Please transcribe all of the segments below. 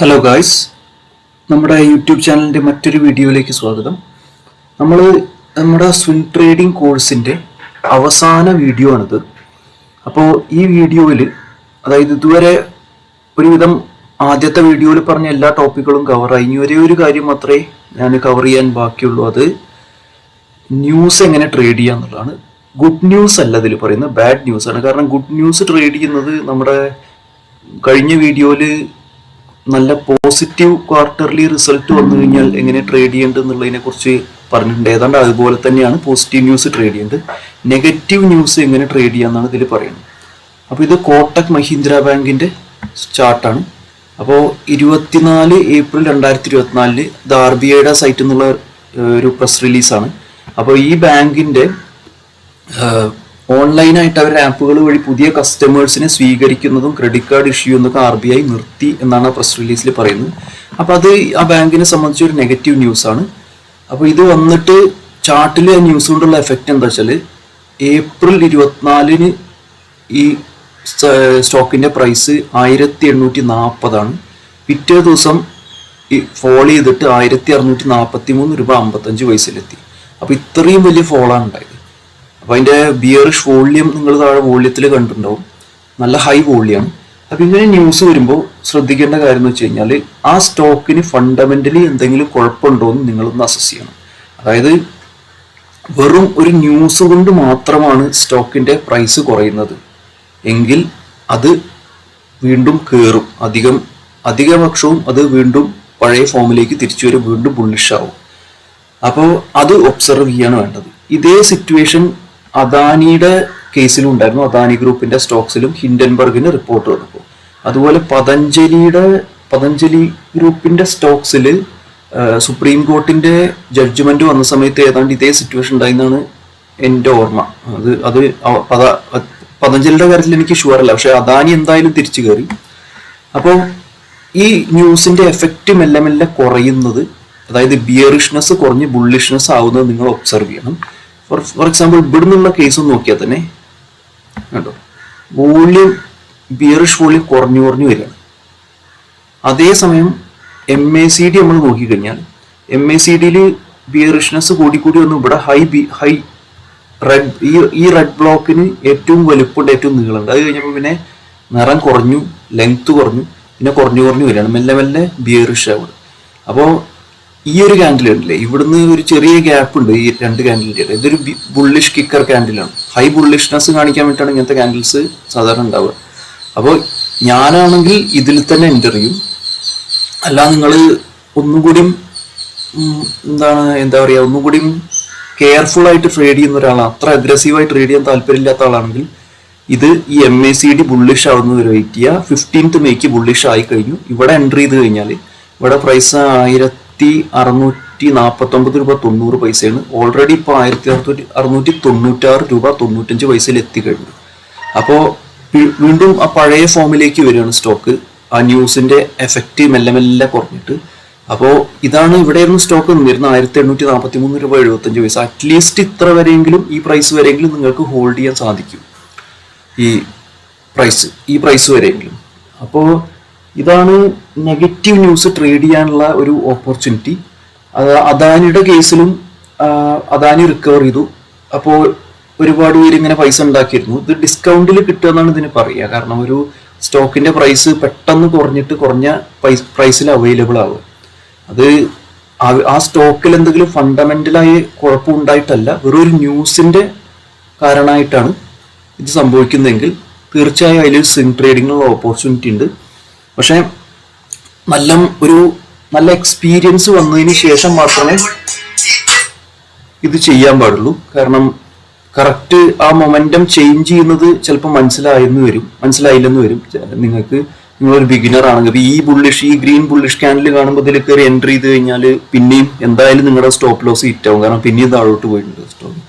Hello guys, നമ്മുടെ YouTube ചാനലിൻ്റെ മറ്റൊരു വീഡിയോയിലേക്ക് സ്വാഗതം. നമ്മുടെ സ്വിംഗ് ട്രേഡിംഗ് കോഴ്സിൻ്റെ അവസാന വീഡിയോ ആണിത്. അപ്പോൾ ഈ വീഡിയോയിൽ, അതായത് ഇതുവരെ ഒരുവിധം ആദ്യത്തെ വീഡിയോയിൽ പറഞ്ഞ എല്ലാ ടോപ്പിക്കുകളും കവറായി. ഇനി ഒരേ ഒരു കാര്യം മാത്രമേ ഞാൻ കവർ ചെയ്യാൻ ബാക്കിയുള്ളൂ. അത് ന്യൂസ് എങ്ങനെ ട്രേഡ് ചെയ്യുക എന്നുള്ളതാണ്. ഗുഡ് ന്യൂസ് അല്ല ഇതിൽ പറയുന്നത്, ബാഡ് ന്യൂസ് ആണ്. കാരണം ഗുഡ് ന്യൂസ് ട്രേഡ് ചെയ്യുന്നത് നമ്മുടെ കഴിഞ്ഞ വീഡിയോയിൽ നല്ല പോസിറ്റീവ് ക്വാർട്ടർലി റിസൾട്ട് വന്നു കഴിഞ്ഞാൽ എങ്ങനെ ട്രേഡ് ചെയ്യേണ്ടത് എന്നുള്ളതിനെ കുറിച്ച് പറഞ്ഞിട്ടുണ്ട്. ഏതാണ്ട് അതുപോലെ തന്നെയാണ് പോസിറ്റീവ് ന്യൂസ് ട്രേഡ് ചെയ്യേണ്ടത്. നെഗറ്റീവ് ന്യൂസ് എങ്ങനെ ട്രേഡ് ചെയ്യാമെന്നാണ് ഇതിൽ പറയുന്നത്. അപ്പോൾ ഇത് കോട്ടക് മഹീന്ദ്ര ബാങ്കിൻ്റെ ചാർട്ടാണ്. അപ്പോൾ 24 ഏപ്രിൽ 2024 ഇത് RBIയുടെ സൈറ്റിൽ നിന്നുള്ള ഒരു പ്രസ് റിലീസാണ്. അപ്പോൾ ഈ ബാങ്കിൻ്റെ ഓൺലൈനായിട്ട് അവരുടെ ആപ്പുകൾ വഴി പുതിയ കസ്റ്റമേഴ്സിനെ സ്വീകരിക്കുന്നതും ക്രെഡിറ്റ് കാർഡ് ഇഷ്യൂ ചെയ്യുന്നതൊക്കെ RBI നിർത്തി എന്നാണ് ആ പ്രസ് റിലീസിൽ പറയുന്നത്. അപ്പോൾ അത് ആ ബാങ്കിനെ സംബന്ധിച്ച് ഒരു നെഗറ്റീവ് ന്യൂസാണ്. അപ്പോൾ ഇത് വന്നിട്ട് ചാർട്ടിൽ ആ ന്യൂസ് കൊണ്ടുള്ള എഫക്റ്റ് എന്താ വെച്ചാൽ, ഏപ്രിൽ 24 ഈ സ്റ്റോക്കിൻ്റെ പ്രൈസ് 1840 പിറ്റേ ദിവസം ഫോൾ ചെയ്തിട്ട് 1643 രൂപ 55 പൈസയിലെത്തി. അപ്പോൾ ഇത്രയും വലിയ ഫോളാണ് ഉണ്ടായത്. അപ്പോൾ അതിൻ്റെ ബിയറിഷ് വോള്യം നിങ്ങൾ താഴെ വോള്യത്തിൽ കണ്ടിട്ടുണ്ടാവും, നല്ല ഹൈ വോള്യമാണ്. അപ്പോൾ ഇങ്ങനെ ന്യൂസ് വരുമ്പോൾ ശ്രദ്ധിക്കേണ്ട കാര്യം എന്ന് വെച്ച് കഴിഞ്ഞാൽ, ആ സ്റ്റോക്കിന് ഫണ്ടമെൻ്റലി എന്തെങ്കിലും കുഴപ്പമുണ്ടോ എന്ന് നിങ്ങളൊന്ന് അസസ് ചെയ്യണം. അതായത് വെറും ഒരു ന്യൂസ് കൊണ്ട് മാത്രമാണ് സ്റ്റോക്കിൻ്റെ പ്രൈസ് കുറയുന്നത് എങ്കിൽ അത് വീണ്ടും കയറും, അധികപക്ഷവും അത് വീണ്ടും പഴയ ഫോമിലേക്ക് തിരിച്ചു വരും, വീണ്ടും ബുള്ളിഷ് ആവും. അപ്പോൾ അത് ഒബ്സർവ് ചെയ്യാണ് വേണ്ടത്. ഇതേ സിറ്റുവേഷൻ അദാനിയുടെ കേസിലും ഉണ്ടായിരുന്നു. അദാനി ഗ്രൂപ്പിന്റെ സ്റ്റോക്സിലും ഹിൻഡൻബർഗിന് റിപ്പോർട്ട് വന്നപ്പോൾ, അതുപോലെ പതഞ്ജലി ഗ്രൂപ്പിന്റെ സ്റ്റോക്സിൽ സുപ്രീം കോർട്ടിന്റെ ജഡ്ജ്മെന്റ് വന്ന സമയത്ത് ഏതാണ്ട് ഇതേ സിറ്റുവേഷൻ ഉണ്ടായിരുന്നാണ് എൻ്റെ ഓർമ്മ. അത് പതഞ്ജലിയുടെ കാര്യത്തിൽ എനിക്ക് ഷുവർ അല്ല, പക്ഷെ അദാനി എന്തായാലും തിരിച്ചു കയറി. അപ്പോൾ ഈ ന്യൂസിന്റെ എഫക്റ്റ് മെല്ലെ മെല്ലെ കുറയുന്നത്, അതായത് ബിയറിഷ്നെസ് കുറഞ്ഞ് ബുള്ളിഷ്നെസ് ആവുന്നത് നിങ്ങൾ ഒബ്സർവ് ചെയ്യണം. ഫോർ എക്സാമ്പിൾ ഇവിടെ നിന്നുള്ള കേസ് ഒന്ന് നോക്കിയാൽ തന്നെ കണ്ടോ, വോള്യം ബിയറിഷ് വോള്യം കുറഞ്ഞു വരികയാണ്. അതേസമയം MACD നമ്മൾ നോക്കിക്കഴിഞ്ഞാൽ MACDയിൽ ബിയറിഷ്നെസ് കൂടി വന്നു. ഇവിടെ ഹൈ റെഡ്, ഈ റെഡ് ബ്ലോക്കിന് ഏറ്റവും വലുപ്പമുണ്ട്, ഏറ്റവും നീളമുണ്ട്. അത് കഴിഞ്ഞപ്പോൾ പിന്നെ നിറം കുറഞ്ഞു, ലെങ്ത് കുറഞ്ഞു, പിന്നെ കുറഞ്ഞു വരികയാണ്. മെല്ലെ മെല്ലെ ബിയറിഷ് ആവുന്നത്. അപ്പോൾ ഈ ഒരു ക്യാൻഡിൽ ഉണ്ടല്ലേ, ഇവിടുന്ന് ഒരു ചെറിയ ഗ്യാപ്പ് ഉണ്ട് ഈ രണ്ട് ക്യാൻഡിലിൻ്റെ. ഇതൊരു ബുള്ളിഷ് കിക്കർ ക്യാൻഡിലാണ്. ഹൈ ബുള്ളിഷ്നെസ് കാണിക്കാൻ വേണ്ടിയിട്ടാണ് ഇങ്ങനത്തെ ക്യാൻഡിൽസ് സാധാരണ ഉണ്ടാവുക. അപ്പോൾ ഞാനാണെങ്കിൽ ഇതിൽ തന്നെ എൻ്റർ ചെയ്യും. അല്ല, നിങ്ങൾ ഒന്നുകൂടിയും എന്താ പറയുക, ഒന്നുകൂടിയും കെയർഫുൾ ആയിട്ട് ട്രേഡ് ചെയ്യുന്ന ഒരാളാണ്, അത്ര അഗ്രസീവായി ട്രേഡ് ചെയ്യാൻ താല്പര്യമില്ലാത്ത ആളാണെങ്കിൽ ഇത് ഈ MACD ബുള്ളിഷ് ആവുന്നത് വരെ വെയിറ്റ് ചെയ്യുക. 15th മേക്ക് ബുള്ളിഷ് ആയി കഴിഞ്ഞു. ഇവിടെ എൻ്റർ ചെയ്ത് കഴിഞ്ഞാൽ ഇവിടെ പ്രൈസ് 1649 രൂപ 90 പൈസയാണ്. ഓൾറെഡി ഇപ്പോൾ 1696 രൂപ 95 പൈസയിൽ എത്തിക്കഴിഞ്ഞു. അപ്പോൾ വീണ്ടും ആ പഴയ ഫോമിലേക്ക് വരികയാണ് സ്റ്റോക്ക്. ആ ന്യൂസിന്റെ എഫക്റ്റ് മെല്ലെ മെല്ലെ കുറഞ്ഞിട്ട്. അപ്പോൾ ഇതാണ് ഇവിടെയായിരുന്നു സ്റ്റോക്ക് നിന്നിരുന്നത് 1843 രൂപ 75 പൈസ. അറ്റ്ലീസ്റ്റ് ഇത്ര വരെയെങ്കിലും, ഈ പ്രൈസ് വരെയെങ്കിലും നിങ്ങൾക്ക് ഹോൾഡ് ചെയ്യാൻ സാധിക്കും, ഈ പ്രൈസ് വരെയെങ്കിലും. അപ്പോൾ ഇതാണ് നെഗറ്റീവ് ന്യൂസ് ട്രേഡ് ചെയ്യാനുള്ള ഒരു ഓപ്പർച്യൂണിറ്റി. അദാനിയുടെ കേസിലും അദാനി റിക്കവർ ചെയ്തു. അപ്പോൾ ഒരുപാട് പേര് ഇങ്ങനെ പൈസ ഉണ്ടാക്കിയിരുന്നു. ഇത് ഡിസ്കൗണ്ടിൽ കിട്ടുക എന്നാണ് ഇതിന് പറയുക. കാരണം ഒരു സ്റ്റോക്കിന്റെ പ്രൈസ് പെട്ടെന്ന് കുറഞ്ഞ പ്രൈസിൽ അവൈലബിൾ ആവുക, അത് ആ സ്റ്റോക്കിൽ എന്തെങ്കിലും ഫണ്ടമെന്റലായി കുഴപ്പമുണ്ടായിട്ടല്ല, വെറും ഒരു ന്യൂസിന്റെ കാരണമായിട്ടാണ് ഇത് സംഭവിക്കുന്നതെങ്കിൽ തീർച്ചയായും അതിൽ സ്വിംഗ് ട്രേഡിങ്ങിനുള്ള ഓപ്പർച്യൂണിറ്റി ഉണ്ട്. പക്ഷെ നല്ല എക്സ്പീരിയൻസ് വന്നതിന് ശേഷം മാത്രമേ ഇത് ചെയ്യാൻ പാടുള്ളൂ. കാരണം കറക്റ്റ് ആ മൊമെന്റം ചേഞ്ച് ചെയ്യുന്നത് ചിലപ്പോൾ മനസ്സിലായില്ലെന്ന് വരും നിങ്ങൾക്ക്. നിങ്ങളൊരു ബിഗിനർ ആണെങ്കിൽ ഈ ഗ്രീൻ ബുള്ളിഷ് ക്യാൻഡിൽ കാണുമ്പോൾ ഇതിൽ കയറി എൻട്രി ചെയ്ത് കഴിഞ്ഞാൽ പിന്നെയും എന്തായാലും നിങ്ങളുടെ സ്റ്റോപ്പ് ലോസ് ഹിറ്റ് ആവും, കാരണം പിന്നെയും താഴോട്ട് പോയിട്ടുണ്ട് സ്റ്റോക്ക്.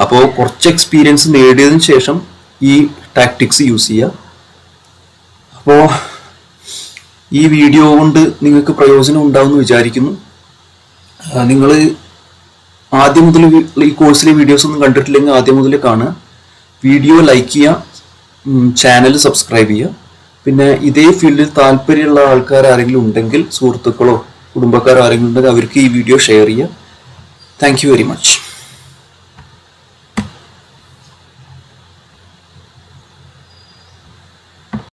അപ്പോൾ കുറച്ച് എക്സ്പീരിയൻസ് നേടിയതിനു ശേഷം ഈ ടാക്ടിക്സ് യൂസ് ചെയ്യുക. അപ്പോൾ ഈ വീഡിയോ കൊണ്ട് നിങ്ങൾക്ക് പ്രയോജനം ഉണ്ടാവുമെന്ന് വിചാരിക്കുന്നു. നിങ്ങൾ ആദ്യം മുതൽ ഈ കോഴ്സിലെ വീഡിയോസ് ഒന്നും കണ്ടിട്ടില്ലെങ്കിൽ ആദ്യം മുതൽ കാണുക, വീഡിയോ ലൈക്ക് ചെയ്യുക, ചാനൽ സബ്സ്ക്രൈബ് ചെയ്യുക. പിന്നെ ഇതേ ഫീൽഡിൽ താല്പര്യമുള്ള ആൾക്കാർ ആരെങ്കിലും ഉണ്ടെങ്കിൽ, സുഹൃത്തുക്കളോ കുടുംബക്കാരോ ആരെങ്കിലും ഉണ്ടെങ്കിൽ അവർക്ക് ഈ വീഡിയോ ഷെയർ ചെയ്യുക. Thank you very much.